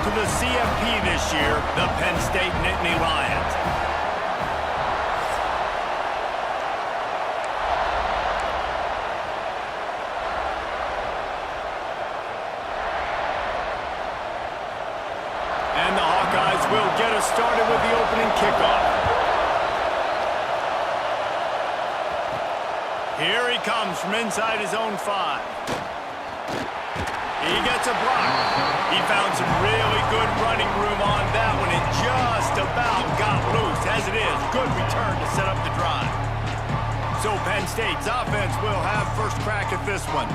to the CFP this year, the Penn State Nittany Lions. And the Hawkeyes will get us started with the opening kickoff. Here he comes from inside his own 5. He gets a block. He found some really good running room on that one and just about got loose. As it is, good return to set up the drive. So Penn State's offense will have first crack at this one.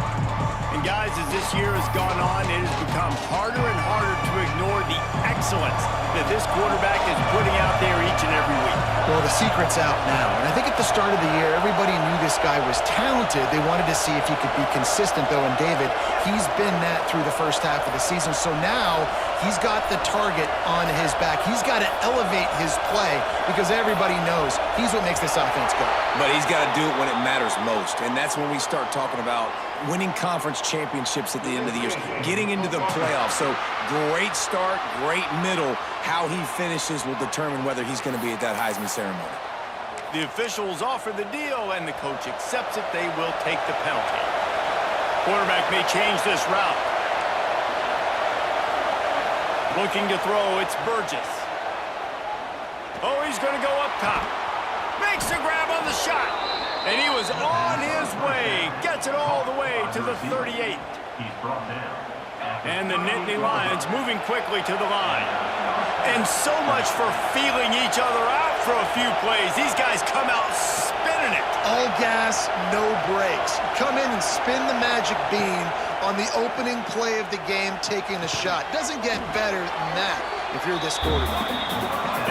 And guys, as this year has gone on, it has become harder and harder to ignore the excellence that this quarterback is putting out there each and every week. Well, the secret's out now. And I think at the start of the year, everybody knew this guy was talented. They wanted to see if he could be consistent, though. And David, he's been that through the first half of the season. So now he's got the target on his back. He's got to elevate his play because everybody knows he's what makes this offense go. But he's got to do it when it matters most. And that's when we start talking about winning conference championships at the end of the year, getting into the playoffs. So great start, great middle. How he finishes will determine whether he's going to be at that Heisman ceremony. The officials offer the deal, and the coach accepts it. They will take the penalty. Quarterback may change this route. Looking to throw, it's Burgess. Oh, he's going to go up top. Makes a grab on the shot. And he was on his way. Gets it all the way to the 38. He's brought down. And the Nittany Lions moving quickly to the line. And so much for feeling each other out for a few plays. These guys come out spinning it. All gas, no brakes. Come in and spin the magic bean on the opening play of the game, taking a shot. Doesn't get better than that if you're this quarterback.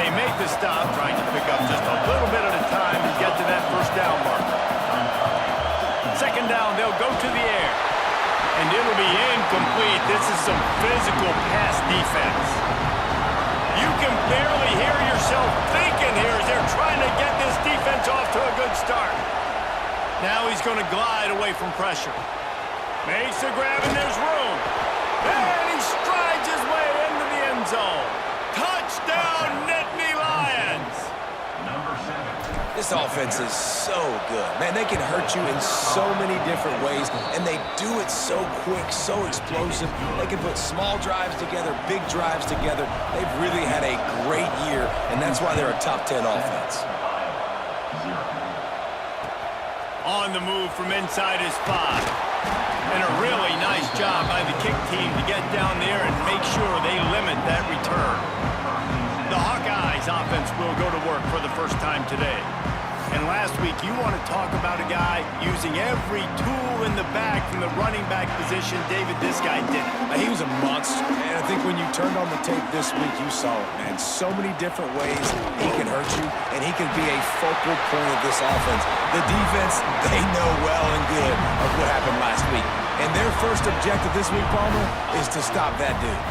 They make the stop, trying to pick up just a little bit at a time to get to that first down mark. Second down, they'll go to the air. And it'll be incomplete. This is some physical pass defense. You can barely hear yourself thinking here as they're trying to get this defense off to a good start. Now he's going to glide away from pressure. Makes the grab and there's room. And he strides his way into the end zone. Touchdown, Nittany Lions! Number 7. This offense is so good. Man, they can hurt you in so many different ways, and they do it so quick, so explosive. They can put small drives together, big drives together. They've really had a great year, and that's why they're a top 10 offense. On the move from inside his 5. And a really nice job by the kick team to get down there and make sure they limit that return. The Hawkeyes offense will go to work for the first time today. And last week, you want to talk about a guy using every tool in the bag from the running back position. David, this guy did it. He was a monster. And I think when you turned on the tape this week, you saw it, man. So many different ways he can hurt you, and he can be a focal point of this offense. The defense, they know well and good of what happened last week. And their first objective this week, Palmer, is to stop that dude.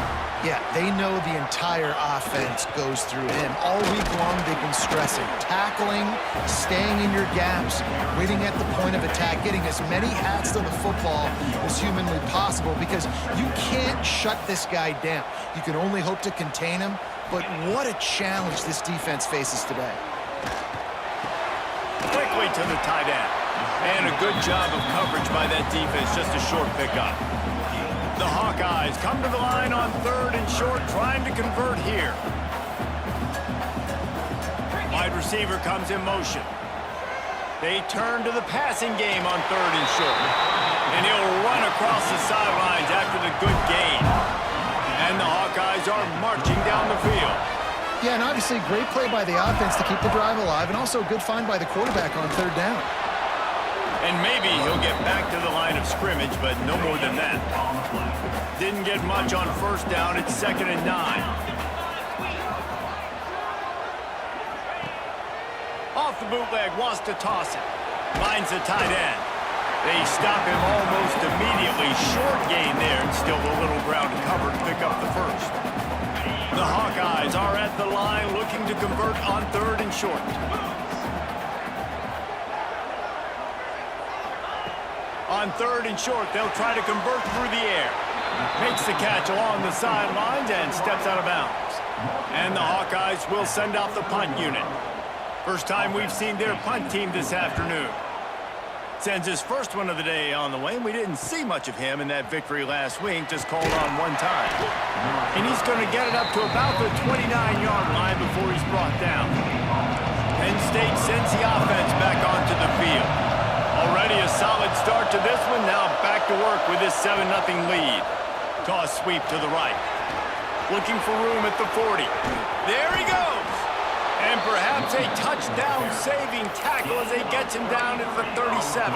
Yeah, they know the entire offense goes through him. All week long, they've been stressing. Tackling, staying in your gaps, waiting at the point of attack, getting as many hats to the football as humanly possible because you can't shut this guy down. You can only hope to contain him, but what a challenge this defense faces today. Quickly to the tight end. And a good job of coverage by that defense, just a short pickup. The Hawkeyes come to the line on 3rd and short, trying to convert here. Wide receiver comes in motion. They turn to the passing game on 3rd and short. And he'll run across the sidelines after the good gain. And the Hawkeyes are marching down the field. Yeah, and obviously great play by the offense to keep the drive alive, and also a good find by the quarterback on 3rd down. And maybe he'll get back to the line of scrimmage, but no more than that. Didn't get much on 1st down. It's 2nd and 9. Off the bootleg, wants to toss it. Finds the tight end. They stop him almost immediately. Short gain there, and still a little ground to cover to pick up the 1st. The Hawkeyes are at the line looking to convert on 3rd and short. On 3rd and short, they'll try to convert through the air. Makes the catch along the sidelines and steps out of bounds. And the Hawkeyes will send off the punt unit. First time we've seen their punt team this afternoon. Sends his first one of the day on the way. We didn't see much of him in that victory last week, just called on one time. And he's going to get it up to about the 29-yard line before he's brought down. Penn State sends the offense back onto the field. Already a solid start to this one. Now back to work with this 7-0 lead. Toss sweep to the right. Looking for room at the 40. There he goes. And perhaps a touchdown-saving tackle as he gets him down into the 37.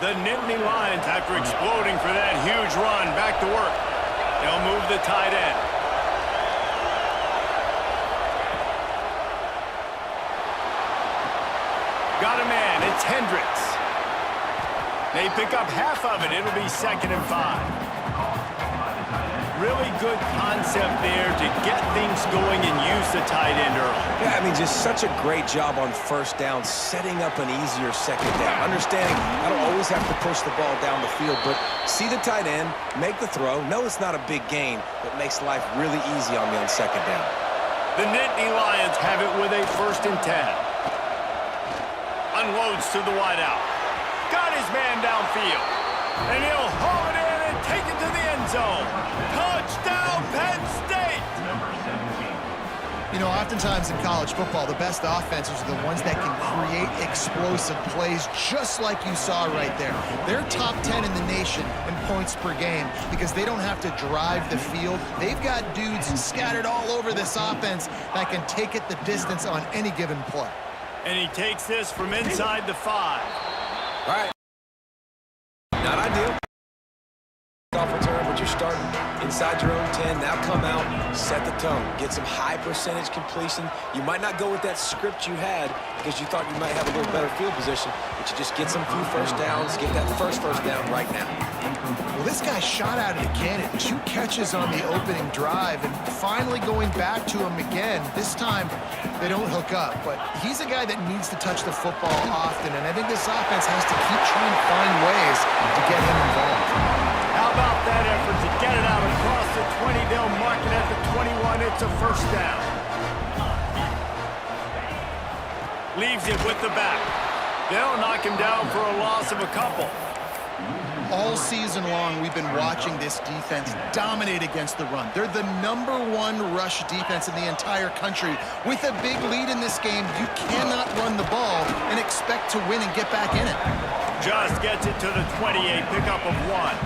The Nittany Lions, after exploding for that huge run, back to work. They'll move the tight end. Got a man. It's Hendricks. They pick up half of it. It'll be 2nd and 5. Really good concept there to get things going and use the tight end early. Yeah, I mean, just such a great job on first down, setting up an easier second down. Understanding I don't always have to push the ball down the field, but see the tight end, make the throw. No, it's not a big gain, but makes life really easy on me on second down. The Nittany Lions have it with a 1st and 10. Unloads to the wideout. Got his man downfield. And he'll haul it in and take it to the end zone. Touchdown, Penn State! You know, oftentimes in college football, the best offenses are the ones that can create explosive plays, just like you saw right there. They're top 10 in the nation in points per game because they don't have to drive the field. They've got dudes scattered all over this offense that can take it the distance on any given play. And he takes this from inside the 5. All right. Not ideal. Off return, but you're starting inside your own 10. Now come out, set the tone. Get some high percentage completion. You might not go with that script you had because you thought you might have a little better field position, but you just get some few first downs, get that first down right now. Well, this guy shot out of the cannon. 2 catches on the opening drive, and finally going back to him again. This time, they don't hook up, but he's a guy that needs to touch the football often, and I think this offense has to keep trying to find ways to get him involved. How about that effort to get it out across the 20? They'll mark it at the 21. It's a 1st down. Leaves it with the back. They'll knock him down for a loss of a couple. All season long, we've been watching this defense dominate against the run. They're the #1 rush defense in the entire country. With a big lead in this game, you cannot run the ball and expect to win and get back in it. Just gets it to the 28, pickup of 1.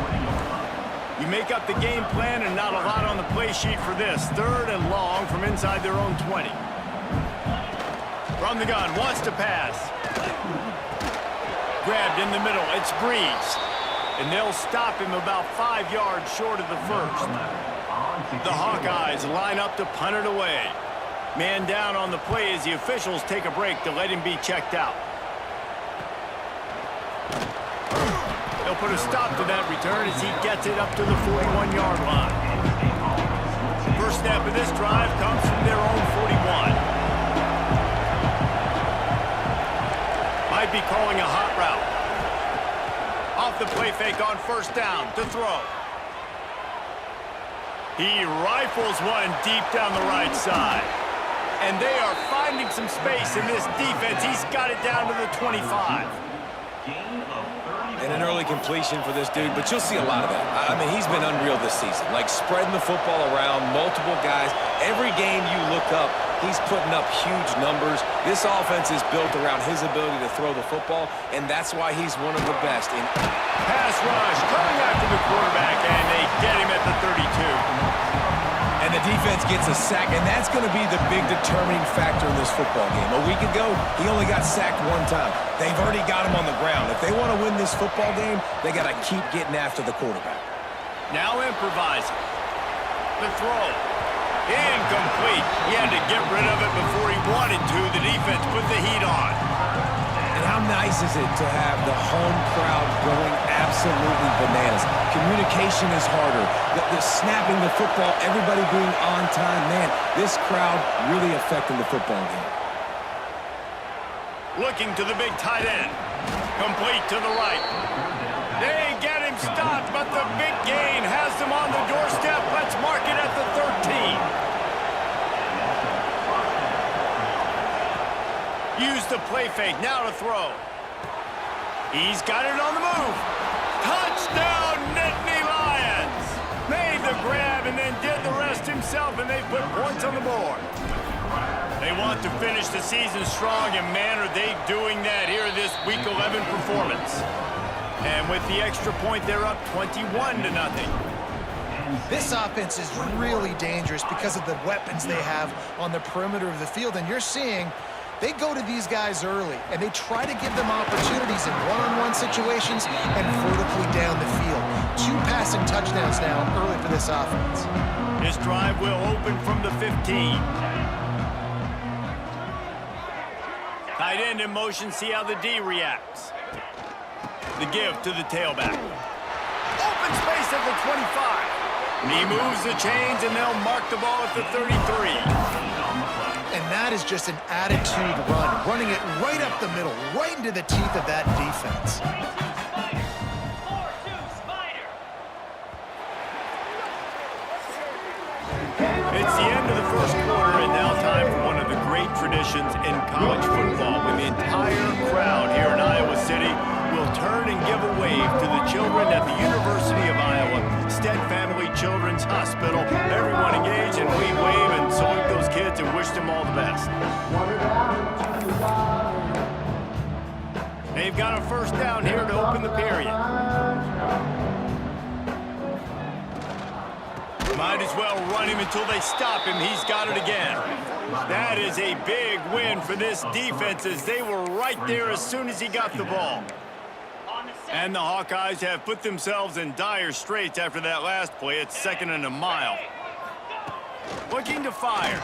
You make up the game plan and not a lot on the play sheet for this. 3rd and long from inside their own 20. From the gun, wants to pass. Grabbed in the middle, it's Breeze. And they'll stop him about 5 yards short of the 1st. The Hawkeyes line up to punt it away. Man down on the play as the officials take a break to let him be checked out. They'll put a stop to that return as he gets it up to the 41-yard line. First snap of this drive comes from their own 41. Might be calling a hot route. Off the play fake on 1st down to throw. He rifles one deep down the right side. And they are finding some space in this defense. He's got it down to the 25. And an early completion for this dude, but you'll see a lot of that. I mean, he's been unreal this season. Like, spreading the football around, multiple guys. Every game you look up, he's putting up huge numbers. This offense is built around his ability to throw the football, and that's why he's one of the best. Pass rush coming after the quarterback, and they get him at the 32. And the defense gets a sack, and that's going to be the big determining factor in this football game. A week ago, he only got sacked 1 time. They've already got him on the ground. If they want to win this football game, they got to keep getting after the quarterback. Now improvising. The throw. Incomplete. He had to get rid of it before he wanted to. The defense put the heat on. And how nice is it to have the home crowd going absolutely bananas? Communication is harder. The snapping the football, everybody being on time. Man, this crowd really affecting the football game. Looking to the big tight end. Complete to the right. They get him stopped, but the big gain has them on the doorstep. Let's mark it at the 13. Use the play fake, now to throw. He's got it on the move. Touchdown, Nittany Lions! Made the grab and then did the rest himself, and they put points on the board. They want to finish the season strong, and man, are they doing that here this Week 11 performance. And with the extra point, they're up 21-0. This offense is really dangerous because of the weapons they have on the perimeter of the field, and you're seeing they go to these guys early, and they try to give them opportunities in one-on-one situations and vertically down the field. 2 passing touchdowns now early for this offense. This drive will open from the 15. Tight end in motion, see how the D reacts. The give to the tailback. Open space at the 25. He moves the chains, and they'll mark the ball at the 33. And that is just an attitude run, running it right up the middle, right into the teeth of that defense. It's the end of the first quarter, and now time for one of the great traditions in college football, when the entire crowd here in Iowa City will turn and give a wave to the children at the University of Iowa Stead Family Children's Hospital. Everyone engaged, and we wave and salute those kids and wish them all the best. They've got a first down here to open the period. Might as well run him until they stop him. He's got it again. That is a big win for this defense, as they were right there as soon as he got the ball. And the Hawkeyes have put themselves in dire straits after that last play. It's 2nd and a mile. Looking to fire.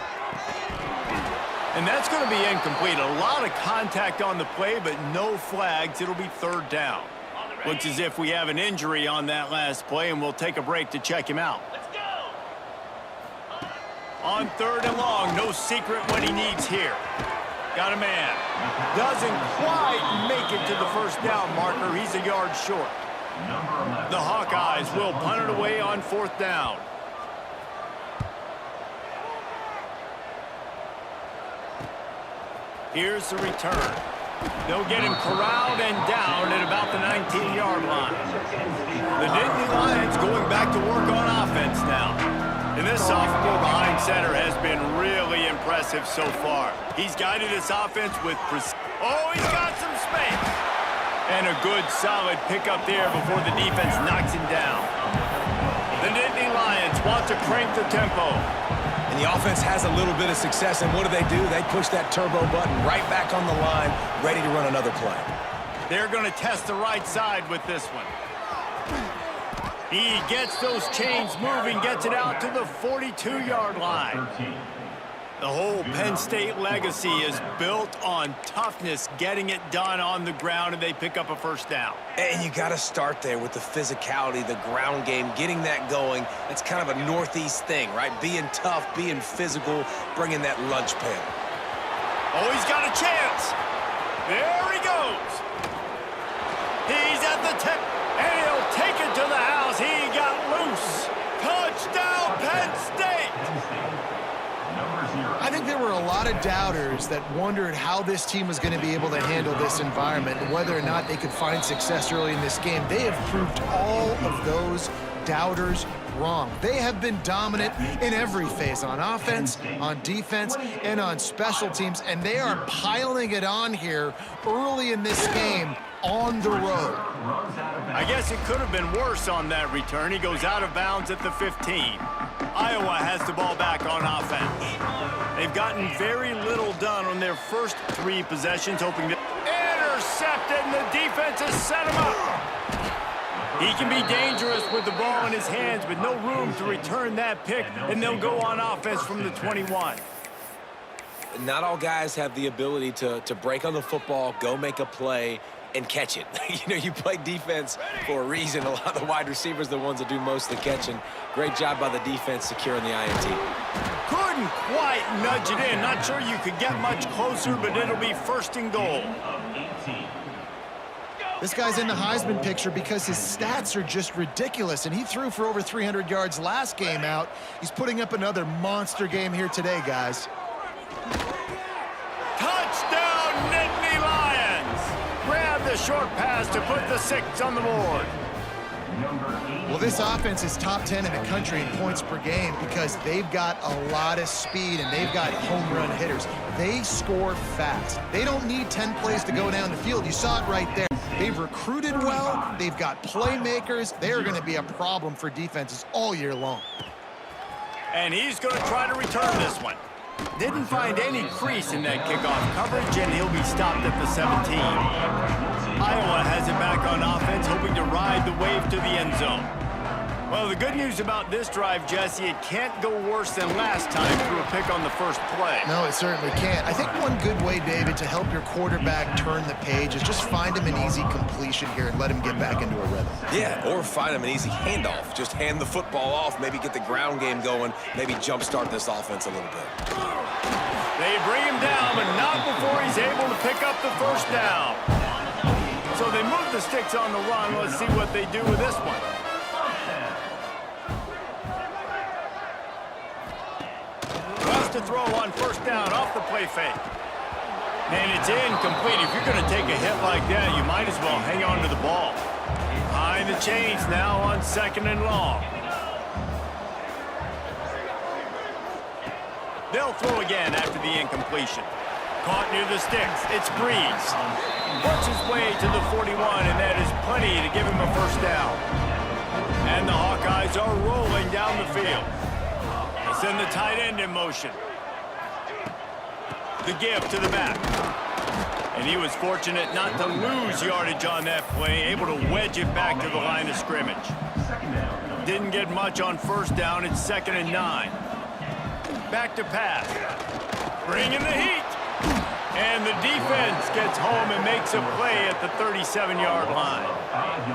And that's going to be incomplete. A lot of contact on the play, but no flags. It'll be 3rd down. Looks as if we have an injury on that last play, and we'll take a break to check him out. On 3rd and long, no secret what he needs here. Got a man. Doesn't quite make it to the first down marker. He's a yard short. The Hawkeyes will punt it away on 4th down. Here's the return. They'll get him corralled and down at about the 19-yard line. The Nittany Lions going back to work on offense now. And this sophomore behind center has been really impressive so far. He's guided this offense with precision. Oh, he's got some space. And a good, solid pickup there before the defense knocks him down. The Nittany Lions want to crank the tempo. And the offense has a little bit of success, and what do? They push that turbo button right back on the line, ready to run another play. They're going to test the right side with this one. He gets those chains moving, gets it out to the 42-yard line. The whole Penn State legacy is built on toughness, getting it done on the ground, and they pick up a first down. And you got to start there with the physicality, the ground game, getting that going. That's kind of a Northeast thing, right? Being tough, being physical, bringing that lunch pail. Oh, he's got a chance. There he goes. He's at the tip, and he'll take it to the house. He got loose. Touchdown, Penn State. I think there were a lot of doubters that wondered how this team was going to be able to handle this environment and whether or not they could find success early in this game. They have proved all of those doubters wrong. They have been dominant in every phase, on offense, on defense, and on special teams, and they are piling it on here early in this game on the road. I guess it could have been worse on that return. He goes out of bounds at the 15. Iowa has the ball back on offense. They've gotten very little done on their first 3 possessions, hoping to intercept it, and the defense has set him up. He can be dangerous with the ball in his hands, but no room to return that pick, and they'll go on offense from the 21. Not all guys have the ability to break on the football, go make a play, and catch it. You know, you play defense for a reason. A lot of the wide receivers are the ones that do most of the catching. Great job by the defense securing the INT. Couldn't quite nudge it in. Not sure you could get much closer, but it'll be 1st and goal. This guy's in the Heisman picture because his stats are just ridiculous, and he threw for over 300 yards last game out. He's putting up another monster game here today, guys. Touchdown, Nittany Lions! Grab the short pass to put the 6 on the board. Well, this offense is top 10 in the country in points per game because they've got a lot of speed and they've got home run hitters. They score fast. They don't need 10 plays to go down the field. You saw it right there. They've recruited well. They've got playmakers. They're going to be a problem for defenses all year long. And he's going to try to return this one. Didn't find any crease in that kickoff coverage, and he'll be stopped at the 17. Iowa has it back on offense, hoping to ride the wave to the end zone. Well, the good news about this drive, Jesse, it can't go worse than last time through a pick on the first play. No, it certainly can't. I think one good way, David, to help your quarterback turn the page is just find him an easy completion here and let him get back into a rhythm. Yeah, or find him an easy handoff. Just hand the football off, maybe get the ground game going, maybe jumpstart this offense a little bit. They bring him down, but not before he's able to pick up the first down. So they move the sticks on the run. Let's see what they do with this one. To throw on first down off the play fake. And it's incomplete. If you're going to take a hit like that, you might as well hang on to the ball. Behind the chains now on 2nd and long. They'll throw again after the incompletion. Caught near the sticks. It's Breeze. Works his way to the 41, and that is plenty to give him a first down. And the Hawkeyes are rolling down the field. Send the tight end in motion. The give to the back. And he was fortunate not to lose yardage on that play, able to wedge it back to the line of scrimmage. Didn't get much on first down. It's 2nd and 9. Back to pass. Bring in the heat. And the defense gets home and makes a play at the 37-yard line.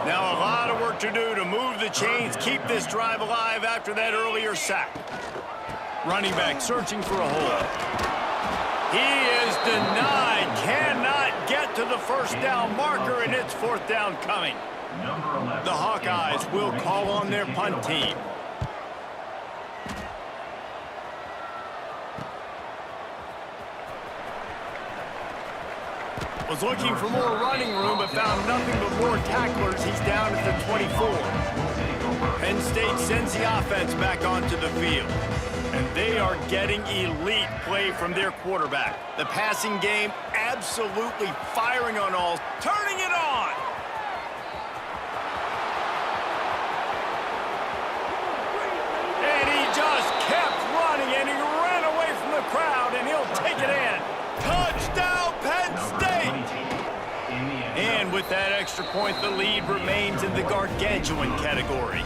Now a lot of work to do to move the chains, keep this drive alive after that earlier sack. Running back searching for a hole. He is denied. Cannot get to the first down marker, and it's 4th down coming. The Hawkeyes will call on their punt team. Was looking for more running room, but found nothing but more tacklers. He's down at the 24. Penn State sends the offense back onto the field. And they are getting elite play from their quarterback. The passing game absolutely firing on all, turning it on. And he just kept running, and he ran away from the crowd, and he'll take it in. Touchdown, Penn State! And with that extra point, the lead remains in the gargantuan category.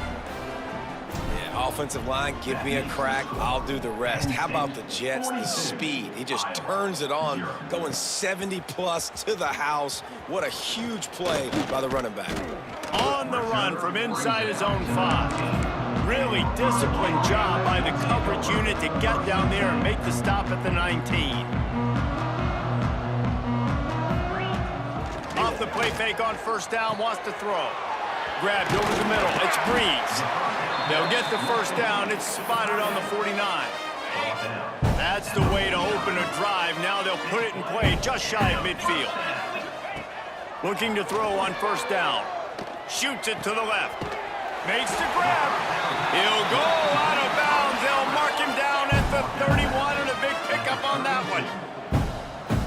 Offensive line, give me a crack, I'll do the rest. How about the Jets, the speed? He just turns it on, going 70-plus to the house. What a huge play by the running back. On the run from inside his own 5. Really disciplined job by the coverage unit to get down there and make the stop at the 19. Off the play fake on first down, wants to throw. Grabbed over the middle, it's Breeze. They'll get the first down. It's spotted on the 49. That's the way to open a drive. Now they'll put it in play just shy of midfield. Looking to throw on first down. Shoots it to the left. Makes the grab. He'll go out of bounds. They'll mark him down at the 31, and a big pickup on that one.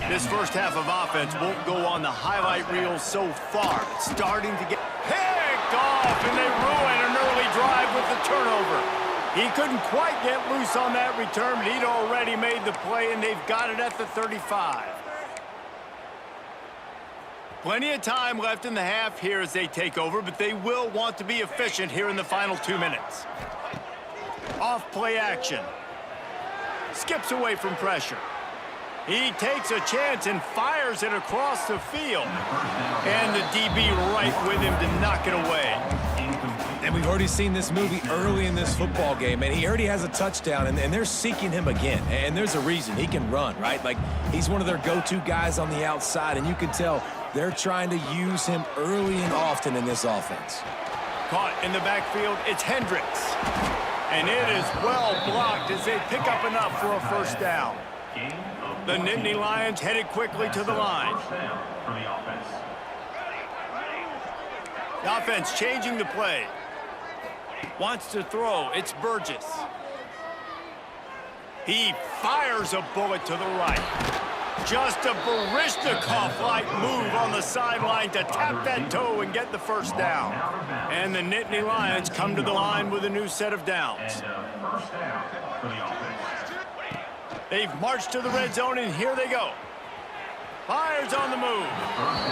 This first half of offense won't go on the highlight reel so far. It's starting to get picked off, and they ruin an early drive with the turnover. He couldn't quite get loose on that return, but he'd already made the play, and they've got it at the 35. Plenty of time left in the half here as they take over, but they will want to be efficient here in the final 2 minutes. Off play action. Skips away from pressure. He takes a chance and fires it across the field. And the DB right with him to knock it away. And we've already seen this movie early in this football game, and he already has a touchdown, and they're seeking him again. And there's a reason. He can run, right? Like, he's one of their go-to guys on the outside, and you can tell They're trying to use him early and often in this offense. Caught in the backfield, it's Hendricks. And it is well blocked as they pick up enough for a first down. The Nittany Lions headed quickly to the line. First down for the offense. The offense changing the play. Wants to throw, it's Burgess. He fires a bullet to the right. Just a Baryshnikov-like move on the sideline to tap that toe and get the first down. And the Nittany Lions come to the line with a new set of downs. And first down for the offense. They've marched to the red zone, and here they go. Fires on the move.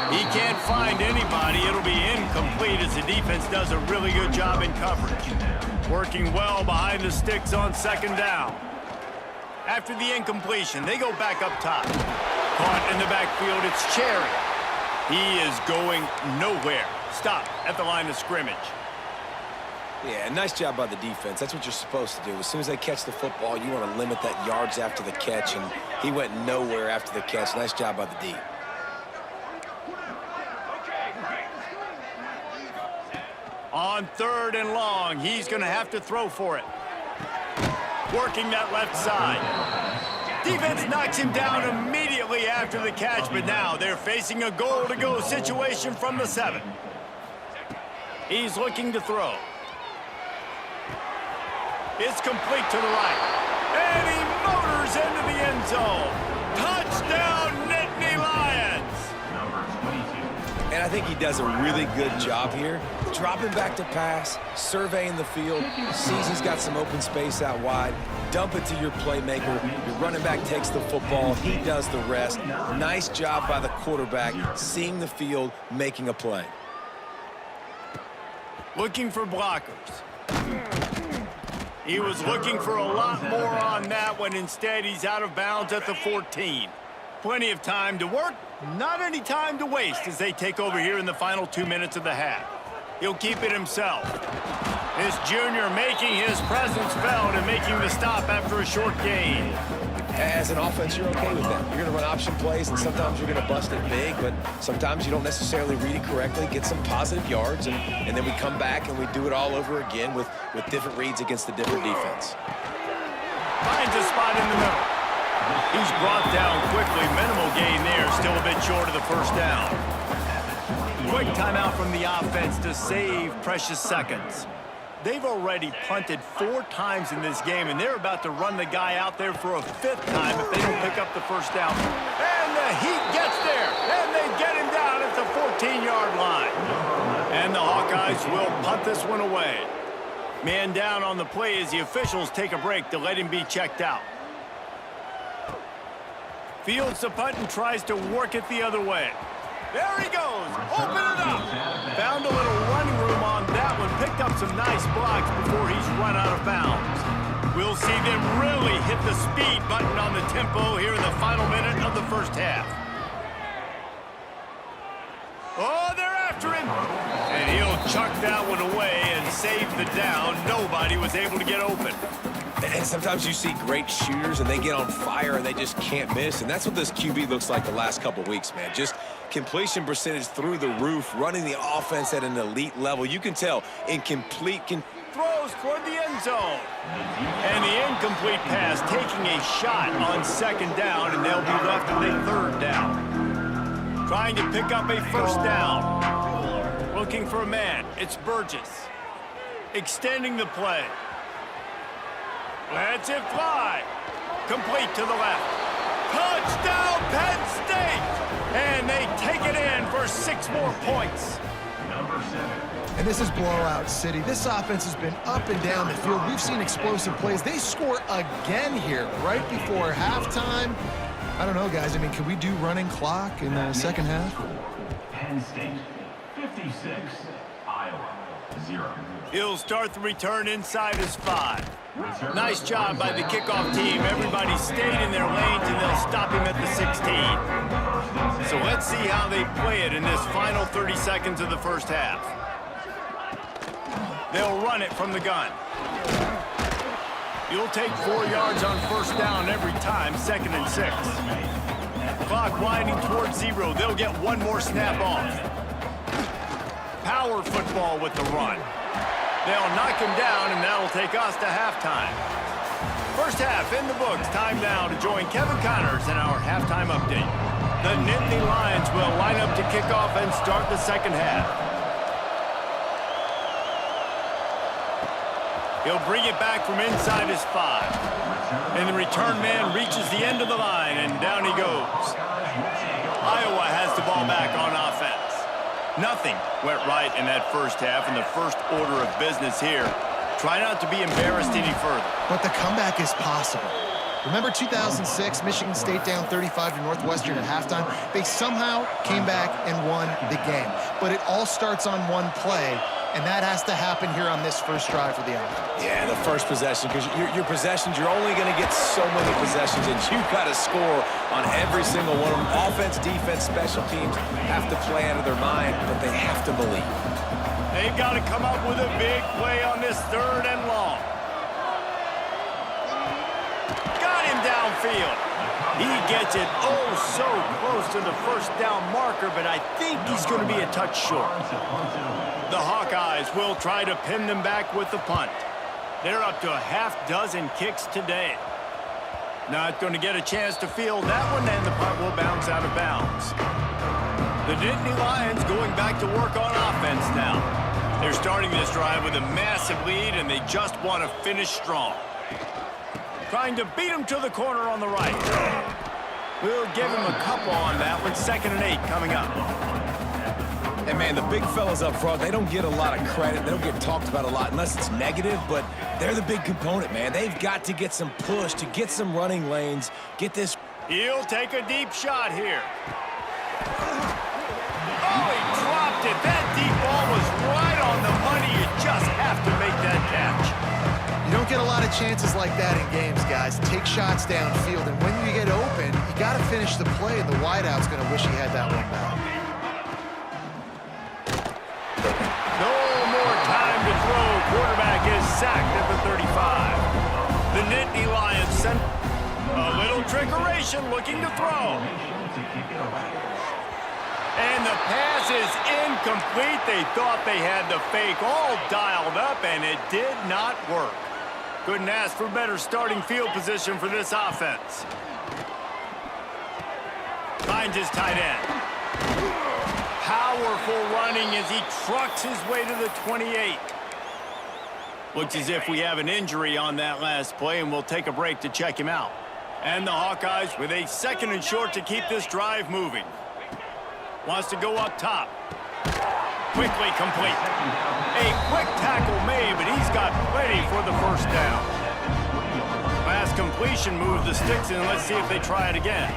He can't find anybody. It'll be incomplete as the defense does a really good job in coverage. Working well behind the sticks on second down. After the incompletion, they go back up top. Caught in the backfield, it's Cherry. He is going nowhere. Stop at the line of scrimmage. Yeah, nice job by the defense. That's what you're supposed to do. As soon as they catch the football, you want to limit that yards after the catch, and he went nowhere after the catch. Nice job by the D. On 3rd and long, he's going to have to throw for it. Working that left side. Defense knocks him down immediately after the catch, but now they're facing a goal-to-go situation from the 7. He's looking to throw. It's complete to the right. And he motors into the end zone. Touchdown, Nittany Lions! Number 22. And I think he does a really good job here. Dropping back to pass, surveying the field, sees he's got some open space out wide, dump it to your playmaker. Your running back takes the football, he does the rest. Nice job by the quarterback, seeing the field, making a play. Looking for blockers. He was looking for a lot more on that one. Instead, he's out of bounds at the 14. Plenty of time to work, not any time to waste as they take over here in the final 2 minutes of the half. He'll keep it himself. This junior making his presence felt and making the stop after a short gain. As an offense, you're okay with that. You're going to run option plays, and sometimes you're going to bust it big, but sometimes you don't necessarily read it correctly, get some positive yards, and then we come back and we do it all over again with different reads against the different defense. Finds a spot in the middle. He's brought down quickly. Minimal gain there, still a bit short of the first down. Quick timeout from the offense to save precious seconds. They've already punted 4 times in this game, and they're about to run the guy out there for a 5th time if they don't pick up the first down. And the Heat gets there, and they get him down at the 14-yard line. And the Hawkeyes will punt this one away. Man down on the play as the officials take a break to let him be checked out. Fields the punt and tries to work it the other way. There he goes. Open it up. Found a little running room on that one. Picked up some nice blocks before he's run out of bounds. We'll see them really hit the speed button on the tempo here in the final minute of the first half. Oh, they're after him. And he'll chuck that one away and save the down. Nobody was able to get open. And sometimes you see great shooters, and they get on fire, and they just can't miss. And that's what this QB looks like the last couple weeks, man. Just completion percentage through the roof, running the offense at an elite level. You can tell in complete throws toward the end zone. And the incomplete pass taking a shot on second down, and they'll be left with a 3rd down. Trying to pick up a first down. Looking for a man. It's Burgess. Extending the play. Lets it fly. Complete to the left. Touchdown, Penn State! And they take it in for 6 more points. Number 7. And this is blowout city. This offense has been up and down the field. We've seen explosive plays. They score again here right before halftime. I don't know, guys. I mean, can we do running clock in the second half? Penn State, 56. Iowa, 0. He'll start the return inside his 5. Nice job by the kickoff team. Everybody stayed in their lanes, and they'll stop him at the 16. So let's see how they play it in this final 30 seconds of the first half. They'll run it from the gun. You'll take 4 yards on first down every time, 2nd and 6. Clock winding towards 0. They'll get one more snap off. Power football with the run. They'll knock him down, and that'll take us to halftime. First half in the books. Time now to join Kevin Connors in our halftime update. The Nittany Lions will line up to kick off and start the second half. He'll bring it back from inside his 5. And the return man reaches the end of the line, and down he goes. Iowa has the ball back on offense. Nothing went right in that first half, and the first order of business here. Try not to be embarrassed any further. But the comeback is possible. Remember 2006, Michigan State down 35 to Northwestern at halftime? They somehow came back and won the game. But it all starts on one play, and that has to happen here on this first drive for the offense. Yeah, the first possession, because your possessions, you're only going to get so many possessions, and you've got to score on every single one of them. Offense, defense, special teams have to play out of their mind, but they have to believe. They've got to come up with a big play on this 3rd and long. Got him downfield. He gets it so close to the first down marker, but I think he's going to be a touch short. The Hawkeyes will try to pin them back with the punt. They're up to a half-dozen kicks today. Not going to get a chance to field that one, and the punt will bounce out of bounds. The Nittany Lions going back to work on offense now. They're starting this drive with a massive lead, and they just want to finish strong. Trying to beat him to the corner on the right. We'll give him a couple on that one. 2nd and 8 coming up. And, man, the big fellas up front, they don't get a lot of credit. They don't get talked about a lot unless it's negative, but they're the big component, man. They've got to get some push, to get some running lanes, get this. He'll take a deep shot here. Oh, he dropped it. That deep ball was right on the money. You just have to make that catch. You don't get a lot of chances like that in games, guys. Take shots downfield, and when you get open, you got to finish the play, and the wideout's going to wish he had that one back. No more time to throw. Quarterback is sacked at the 35. The Nittany Lions sent a little trickeration looking to throw. And the pass is incomplete. They thought they had the fake all dialed up, and it did not work. Couldn't ask for better starting field position for this offense. Finds his tight end. Powerful running as he trucks his way to the 28. Looks as if we have an injury on that last play, and we'll take a break to check him out. And the Hawkeyes with a 2nd and short to keep this drive moving. Wants to go up top. Quickly complete. A quick tackle made, but he's got plenty for the first down. Last completion moves the sticks in. Let's see if they try it again.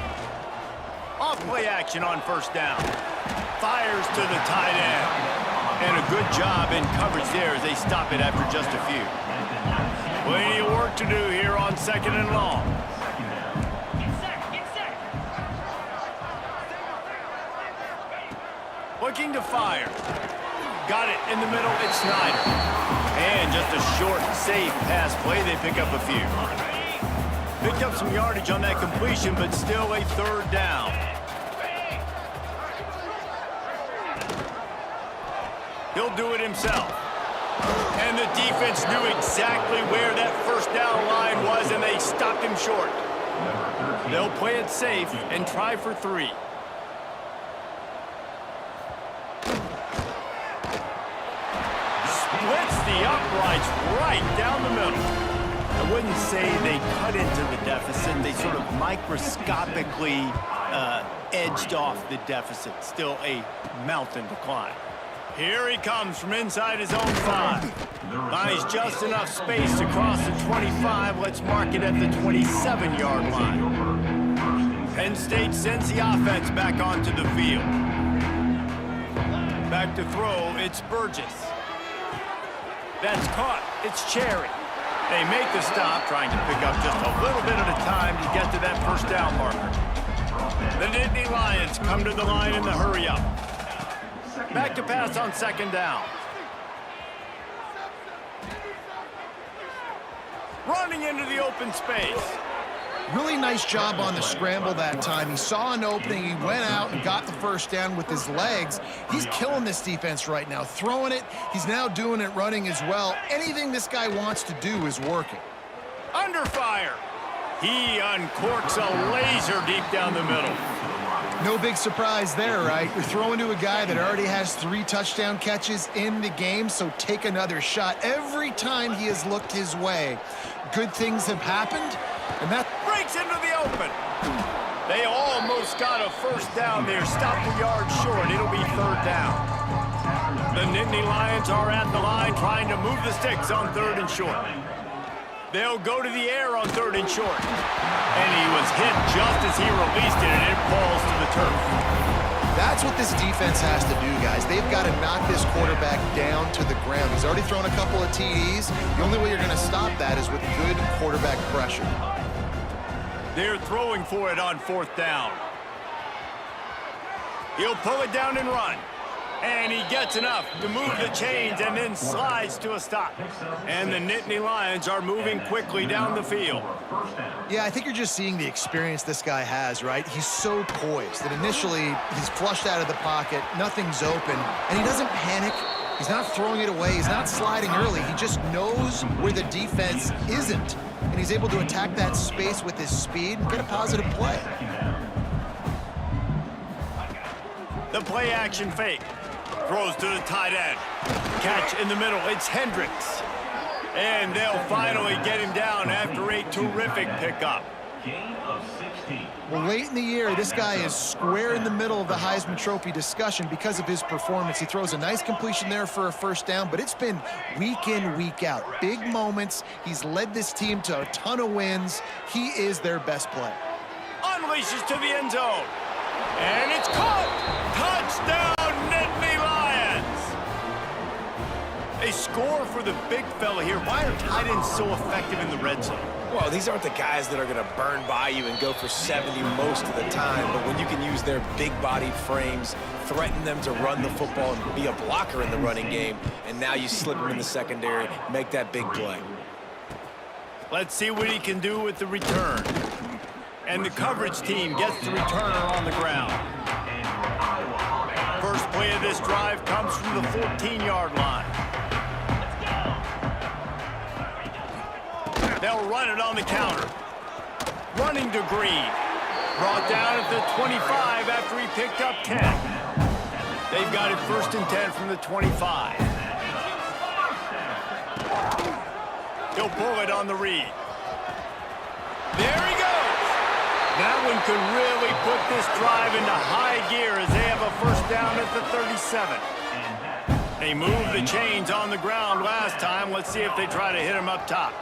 Off play action on first down. Fires to the tight end. And a good job in coverage there as they stop it after just a few. Plenty of work to do here on 2nd and long. Looking to fire. Got it in the middle. It's Snyder. And just a short, safe pass play. They pick up a few. Picked up some yardage on that completion, but still a 3rd down. He'll do it himself. And the defense knew exactly where that first down line was, and they stopped him short. They'll play it safe and try for 3. Splits the uprights right down the middle. I wouldn't say they cut into the deficit. They sort of microscopically edged off the deficit. Still a mountain to climb. Here he comes from inside his own 5. Finds just enough space to cross the 25. Let's mark it at the 27-yard line. Penn State sends the offense back onto the field. Back to throw, it's Burgess. That's caught. It's Cherry. They make the stop, trying to pick up just a little bit at a time to get to that first down marker. The Nittany Lions come to the line in the hurry-up. Back to pass on 2nd down. Running into the open space. Really nice job on the scramble that time. He saw an opening, he went out and got the first down with his legs. He's killing this defense right now, throwing it. He's now doing it running as well. Anything this guy wants to do is working. Under fire. He uncorks a laser deep down the middle. No big surprise there, right? You're throwing to a guy that already has 3 touchdown catches in the game, so take another shot. Every time he has looked his way, good things have happened, and that Breaks into the open. They almost got a first down there. Stopped a yard short. It'll be 3rd down. The Nittany Lions are at the line trying to move the sticks on 3rd and short. They'll go to the air on 3rd and short. And he was hit just as he released it, and it falls to the turf. That's what this defense has to do, guys. They've got to knock this quarterback down to the ground. He's already thrown a couple of TDs. The only way you're going to stop that is with good quarterback pressure. They're throwing for it on 4th down. He'll pull it down and run. And he gets enough to move the chains and then slides to a stop. And the Nittany Lions are moving quickly down the field. Yeah, I think you're just seeing the experience this guy has, right? He's so poised that initially he's flushed out of the pocket, nothing's open, and he doesn't panic. He's not throwing it away. He's not sliding early. He just knows where the defense isn't, and he's able to attack that space with his speed and get a positive play. The play action fake. Throws to the tight end. Catch in the middle. It's Hendricks. And they'll finally get him down after a terrific pickup. Gain of 16. Well, late in the year, this guy is square in the middle of the Heisman Trophy discussion because of his performance. He throws a nice completion there for a first down, but it's been week in, week out. Big moments. He's led this team to a ton of wins. He is their best player. Unleashes to the end zone. And it's caught. Touchdown, Nittany Lions. A score for the big fella here. Why are tight ends so effective in the red zone? Well, these aren't the guys that are going to burn by you and go for 70 most of the time, but when you can use their big-bodied frames, threaten them to run the football and be a blocker in the running game, and now you slip them in the secondary, make that big play. Let's see what he can do with the return. And the coverage team gets the returner on the ground. First play of this drive comes from the 14-yard line. They'll run it on the counter. Running to Green. Brought down at the 25 after he picked up 10. They've got it 1st and 10 from the 25. He'll pull it on the read. There he goes. That one could really put this drive into high gear as they have a first down at the 37. They moved the chains on the ground last time. Let's see if they try to hit him up top.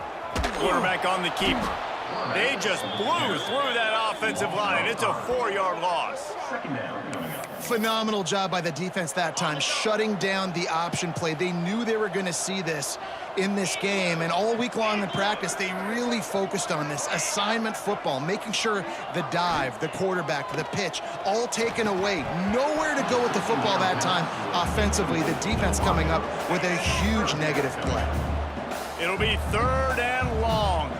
Quarterback on the keeper. They just blew through that offensive line. It's a 4-yard loss. Phenomenal job by the defense that time, shutting down the option play. They knew they were going to see this in this game, and all week long in practice, they really focused on this assignment football, making sure the dive, the quarterback, the pitch, all taken away. Nowhere to go with the football that time offensively. The defense coming up with a huge negative play. It'll be 3rd and long.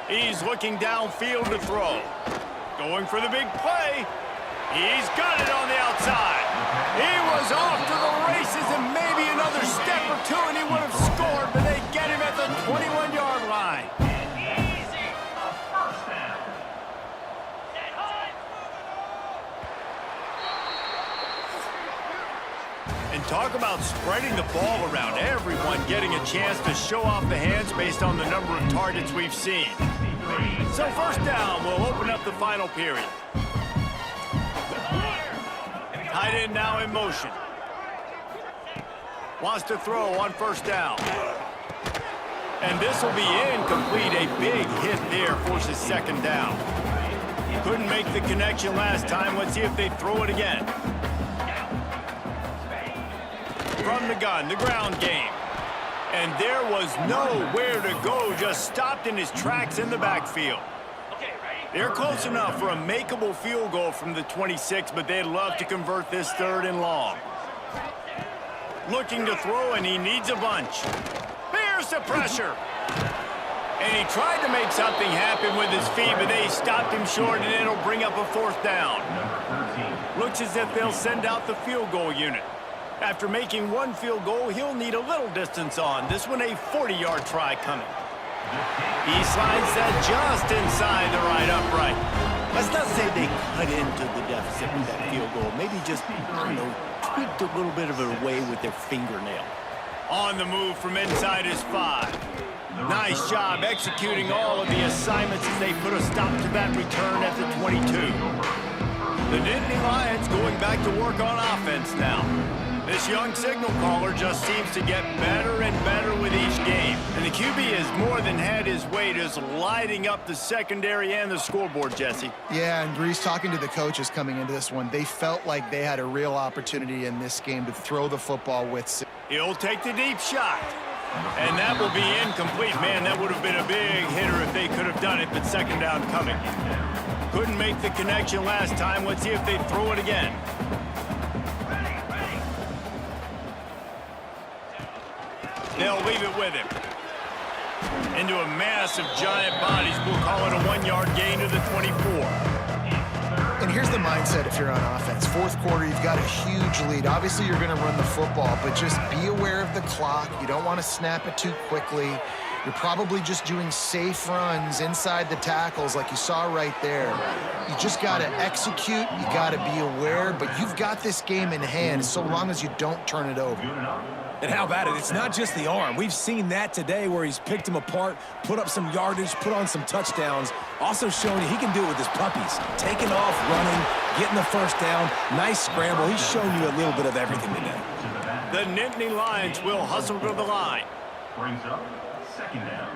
He's looking downfield to throw. Going for the big play. He's got it on the outside. He was off to the races and maybe another step or two and he would have scored, but they get him at the 21-yard line. And talk about spreading the ball around. Everyone getting a chance to show off the hands based on the number of targets we've seen. So 1st down will open up the final period. Tight end now in motion. Wants to throw on 1st down. And this will be incomplete. A big hit there forces 2nd down. Couldn't make the connection last time. Let's see if they throw it again. From the gun, the ground game. And there was nowhere to go, just stopped in his tracks in the backfield. They're close enough for a makeable field goal from the 26, but they'd love to convert this 3rd and long. Looking to throw, and he needs a bunch. Here's the pressure. And he tried to make something happen with his feet, but they stopped him short, and it'll bring up a fourth down. Looks as if they'll send out the field goal unit. After making one field goal, he'll need a little distance on. This one a 40-yard try coming. He slides that just inside the right upright. Let's not say they cut into the deficit with that field goal. Maybe just, tweaked a little bit of it away with their fingernail. On the move from inside his 5. Nice job executing all of the assignments as they put a stop to that return at the 22. The Nittany Lions going back to work on offense now. This young signal caller just seems to get better and better with each game. And the QB has more than had his way, just lighting up the secondary and the scoreboard, Jesse. Yeah, and Grease, talking to the coaches coming into this one, they felt like they had a real opportunity in this game to throw the football with. He'll take the deep shot. And that will be incomplete. Man, that would have been a big hitter if they could have done it, but second down coming. Couldn't make the connection last time. Let's see if they throw it again. They'll leave it with him. Into a mass of giant bodies. We'll call it a 1-yard gain to the 24. And here's the mindset if you're on offense. Fourth quarter, you've got a huge lead. Obviously, you're going to run the football, but just be aware of the clock. You don't want to snap it too quickly. You're probably just doing safe runs inside the tackles like you saw right there. You just got to execute. You got to be aware, but you've got this game in hand so long as you don't turn it over. And how about it? It's not just the arm. We've seen that today where he's picked them apart, put up some yardage, put on some touchdowns. Also showing you he can do it with his puppies. Taking off, running, getting the first down. Nice scramble. He's shown you a little bit of everything today. The Nittany Lions will hustle to the line. Brings up second down.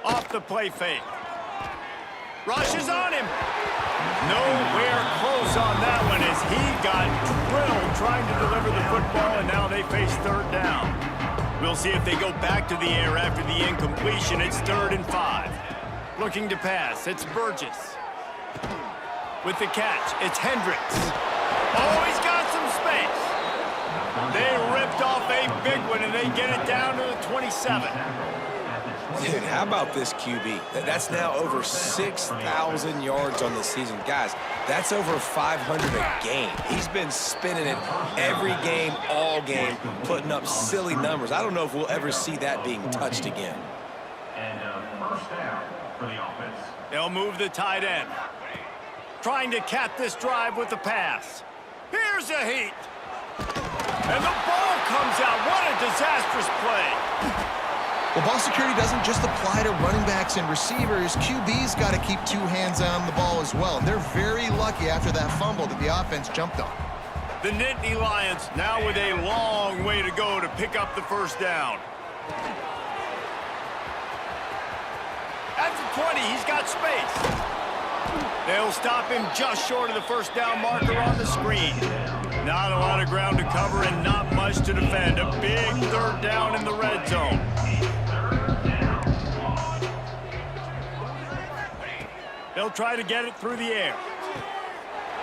Off the play fake. Rushes on him. Nowhere close on that one as he got drilled trying to deliver the football, and now they face third down. We'll see if they go back to the air after the incompletion. It's 3rd and 5. Looking to pass. It's Burgess. With the catch, it's Hendricks. Oh, he's got some space. They ripped off a big one, and they get it down to the 27. Dude, how about this QB? That's now over 6,000 yards on the season. Guys, that's over 500 a game. He's been spinning it every game, all game, putting up silly numbers. I don't know if we'll ever see that being touched again. And first down for the offense. They'll move the tight end. Trying to cap this drive with the pass. Here's a heat. And the ball comes out. What a disastrous play. Well, ball security doesn't just apply to running backs and receivers. QB's got to keep 2 hands on the ball as well. They're very lucky after that fumble that the offense jumped on. The Nittany Lions now with a long way to go to pick up the first down. At the 20, he's got space. They'll stop him just short of the first down marker on the screen. Not a lot of ground to cover and not much to defend. A big third down in the red zone. They'll try to get it through the air.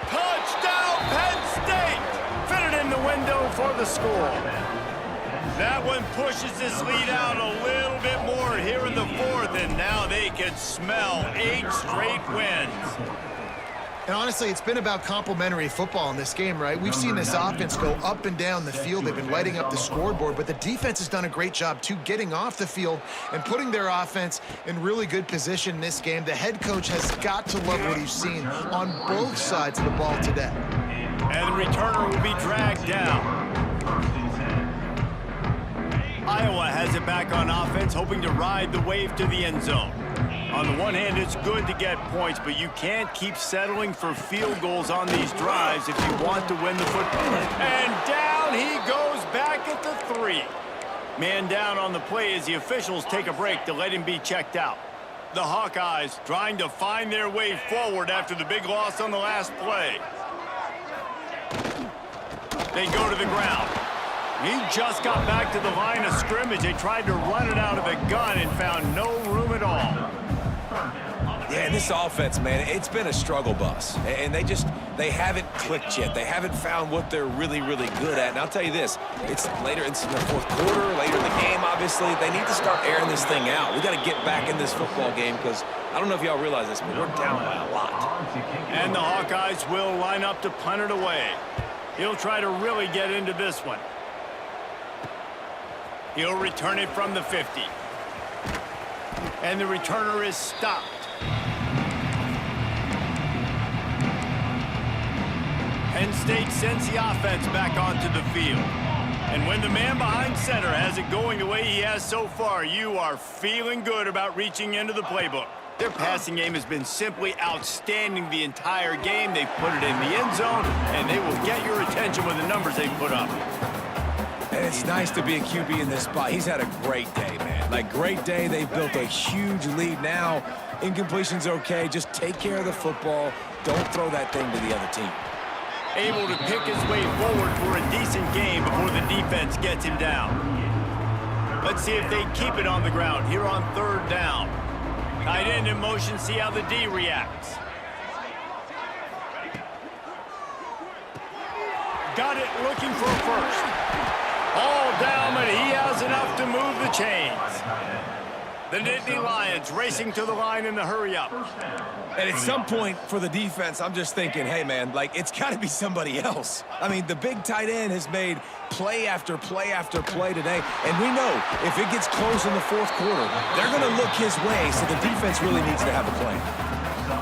Touchdown, Penn State! Fitted in the window for the score. That one pushes this lead out a little bit more here in the 4th, and now they can smell 8 straight wins. And honestly, it's been about complementary football in this game, right? We've seen this offense go up and down the field. They've been lighting up the scoreboard, but the defense has done a great job, too, getting off the field and putting their offense in really good position in this game. The head coach has got to love what he's seen on both sides of the ball today. And the returner will be dragged down. Iowa has it back on offense, hoping to ride the wave to the end zone. On the one hand, it's good to get points, but you can't keep settling for field goals on these drives if you want to win the football. And down he goes back at the 3. Man down on the play as the officials take a break to let him be checked out. The Hawkeyes trying to find their way forward after the big loss on the last play. They go to the ground. He just got back to the line of scrimmage. They tried to run it out of the gun and found no room at all. Yeah, and this offense, man, it's been a struggle bus. And they just They haven't clicked yet. They haven't found what they're really, really good at. And I'll tell you this, it's later, it's in the fourth quarter, later in the game, obviously. They need to start airing this thing out. We got to get back in this football game because I don't know if y'all realize this, but we're down by a lot. And the Hawkeyes will line up to punt it away. He'll try to really get into this one. He'll return it from the 50. And the returner is stopped. Penn State sends the offense back onto the field. And when the man behind center has it going the way he has so far, you are feeling good about reaching into the playbook. Their passing game has been simply outstanding the entire game. They've put it in the end zone, and they will get your attention with the numbers they put up. And it's nice to be a QB in this spot. He's had a great day, man. Like, great day. They built a huge lead. Now, incompletion's okay. Just take care of the football. Don't throw that thing to the other team. Able to pick his way forward for a decent game before the defense gets him down. Let's see if they keep it on the ground here on third down. Tight end in motion, see how the D reacts. Got it, looking for a first. All down, but he has enough to move the chains. The Nittany Lions racing to the line in the hurry-up. And at some point for the defense, I'm just thinking, hey, man, like, it's got to be somebody else. I mean, the big tight end has made play after play after play today. And we know if it gets close in the fourth quarter, they're going to look his way, so the defense really needs to have a plan.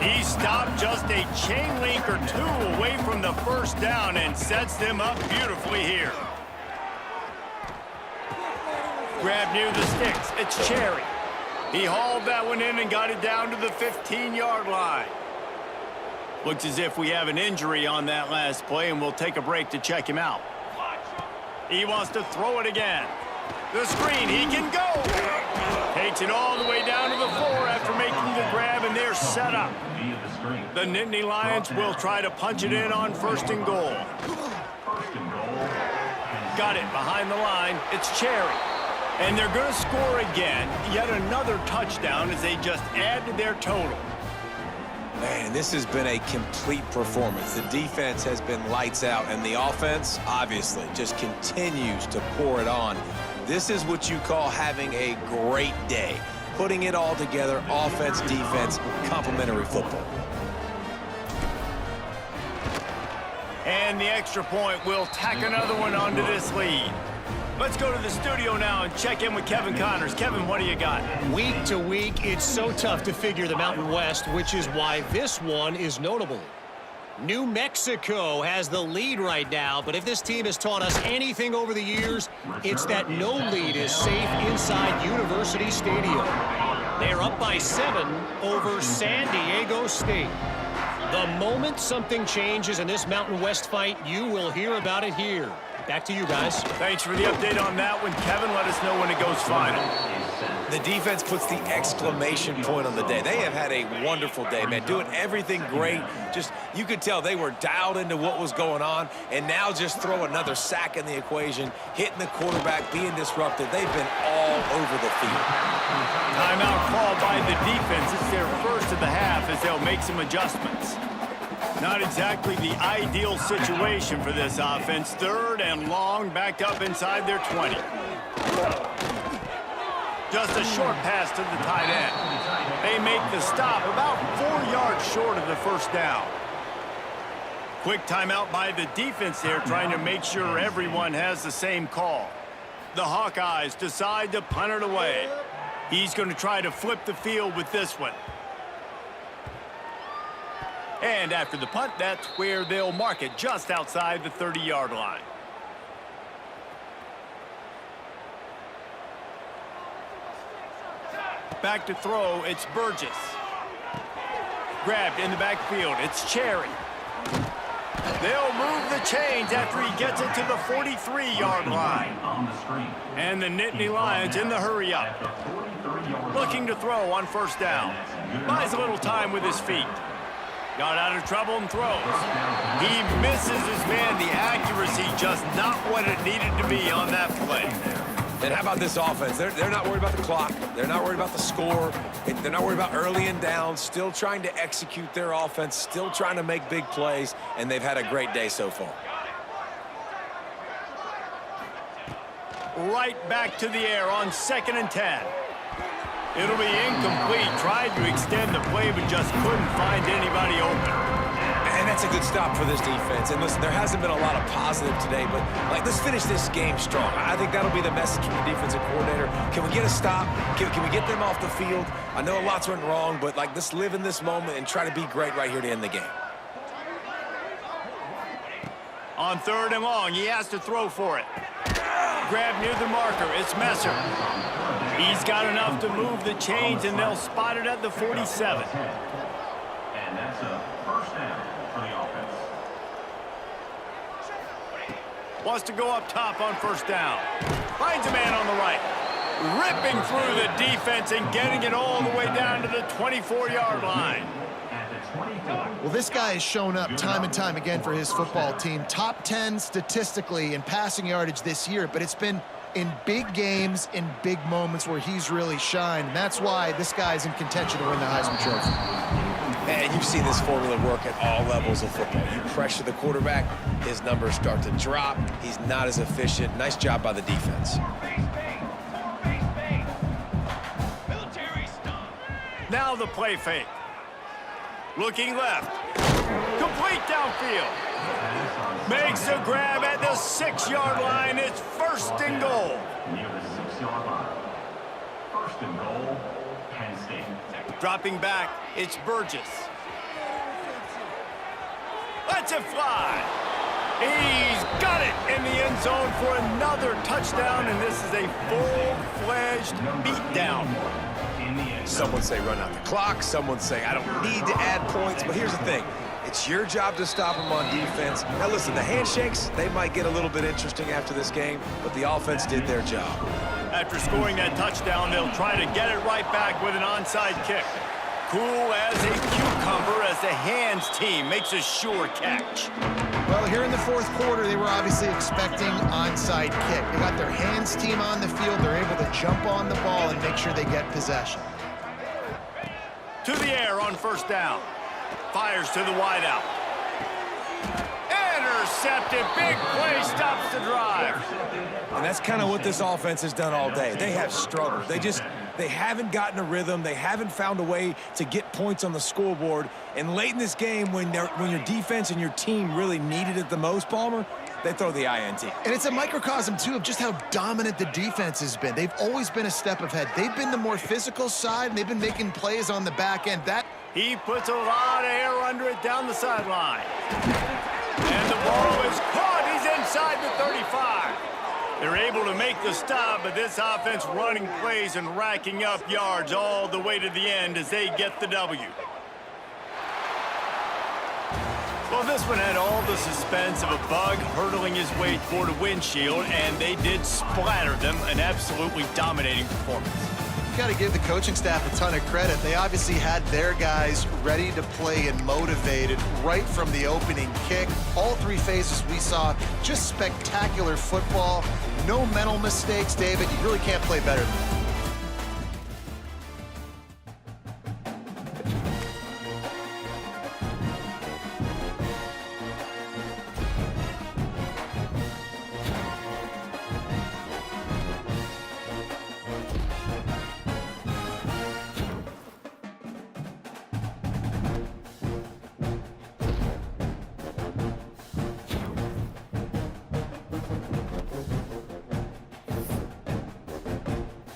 He stopped just a chain link or two away from the first down and sets them up beautifully here. Grab near the sticks. It's Cherry. He hauled that one in and got it down to the 15-yard line. Looks as if we have an injury on that last play, and we'll take a break to check him out. He wants to throw it again. The screen, he can go. Takes it all the way down to the 4 after making the grab, and they're set up. The Nittany Lions will try to punch it in on first and goal. Got it behind the line. It's Cherry. And they're going to score again, yet another touchdown as they just add to their total. Man, this has been a complete performance. The defense has been lights out, and the offense, obviously, just continues to pour it on. This is what you call having a great day. Putting it all together, offense, defense, complementary football. And the extra point will tack another one onto this lead. Let's go to the studio now and check in with Kevin Connors. Kevin, what do you got? Week to week, it's so tough to figure the Mountain West, which is why this one is notable. New Mexico has the lead right now, but if this team has taught us anything over the years, it's that no lead is safe inside University Stadium. They're up by 7 over San Diego State. The moment something changes in this Mountain West fight, you will hear about it here. Back to you guys. Thanks for the update on that one, Kevin. Let us know when it goes final. The defense puts the exclamation point on the day. They have had a wonderful day, man. Doing everything great. Just, you could tell they were dialed into what was going on, and now just throw another sack in the equation, hitting the quarterback, being disruptive. They've been all over the field. Timeout called by the defense. It's their first of the half as they'll make some adjustments. Not exactly the ideal situation for this offense. Third and long, backed up inside their 20. Just a short pass to the tight end. They make the stop about 4 yards short of the first down. Quick timeout by the defense there, trying to make sure everyone has the same call. The Hawkeyes decide to punt it away. He's going to try to flip the field with this one. And after the punt, that's where they'll mark it, just outside the 30-yard line. Back to throw, it's Burgess. Grabbed in the backfield, it's Cherry. They'll move the chains after he gets it to the 43-yard line. And the Nittany Lions in the hurry-up. Looking to throw on first down. Buys a little time with his feet. Got out of trouble and throws. He misses his man. The accuracy just not what it needed to be on that play. And how about this offense? They're not worried about the clock. They're not worried about the score. They're not worried about early and down. Still trying to execute their offense. Still trying to make big plays. And they've had a great day so far. Right back to the air on 2nd and 10. It'll be incomplete. Tried to extend the play, but just couldn't find anybody open. And that's a good stop for this defense. And listen, there hasn't been a lot of positive today, but let's finish this game strong. I think that'll be the message from the defensive coordinator. Can we get a stop? Can we get them off the field? I know a lot's went wrong, but let's live in this moment and try to be great right here to end the game. On 3rd and long, he has to throw for it. Grab near the marker. It's Messer. He's got enough to move the chains, and they'll spot it at the 47. And that's a first down for the offense. Wants to go up top on 1st down. Finds a man on the right. Ripping through the defense and getting it all the way down to the 24-yard line. Well, this guy has shown up time and time again for his football team. Top 10 statistically in passing yardage this year, but it's been in big games, in big moments where he's really shined. And that's why this guy's in contention to win the Heisman Trophy. And you've seen this formula work at all levels of football. You pressure the quarterback, his numbers start to drop. He's not as efficient. Nice job by the defense. Now the play fake. Looking left. Complete downfield. Makes a grab at the 6-yard line. It's 1st and goal. Near the 6-yard line. 1st and goal, Penn State. Dropping back, it's Burgess. Lets it fly. He's got it in the end zone for another touchdown, and this is a full-fledged beatdown. Some would say run out the clock. Some would say I don't need to add points. But here's the thing. It's your job to stop them on defense. Now, listen, the handshakes, they might get a little bit interesting after this game, but the offense did their job. After scoring that touchdown, they'll try to get it right back with an onside kick. Cool as a cucumber as the hands team makes a sure catch. Well, here in the 4th quarter, they were obviously expecting onside kick. They got their hands team on the field. They're able to jump on the ball and make sure they get possession. To the air on 1st down. Fires to the wideout. Intercepted. Big play stops the drive. And that's kind of what this offense has done all day. They have struggled. They haven't gotten a rhythm. They haven't found a way to get points on the scoreboard. And late in this game, when your defense and your team really needed it the most, Palmer, they throw the INT. And it's a microcosm, too, of just how dominant the defense has been. They've always been a step ahead. They've been the more physical side, and they've been making plays on the back end. He puts a lot of air under it down the sideline. And the ball is caught. He's inside the 35. They're able to make the stop, but this offense running plays and racking up yards all the way to the end as they get the W. Well, this one had all the suspense of a bug hurtling his way toward a windshield, and they did splatter them, an absolutely dominating performance. You got to give the coaching staff a ton of credit. They obviously had their guys ready to play and motivated right from the opening kick. All 3 phases we saw, just spectacular football. No mental mistakes, David. You really can't play better than that.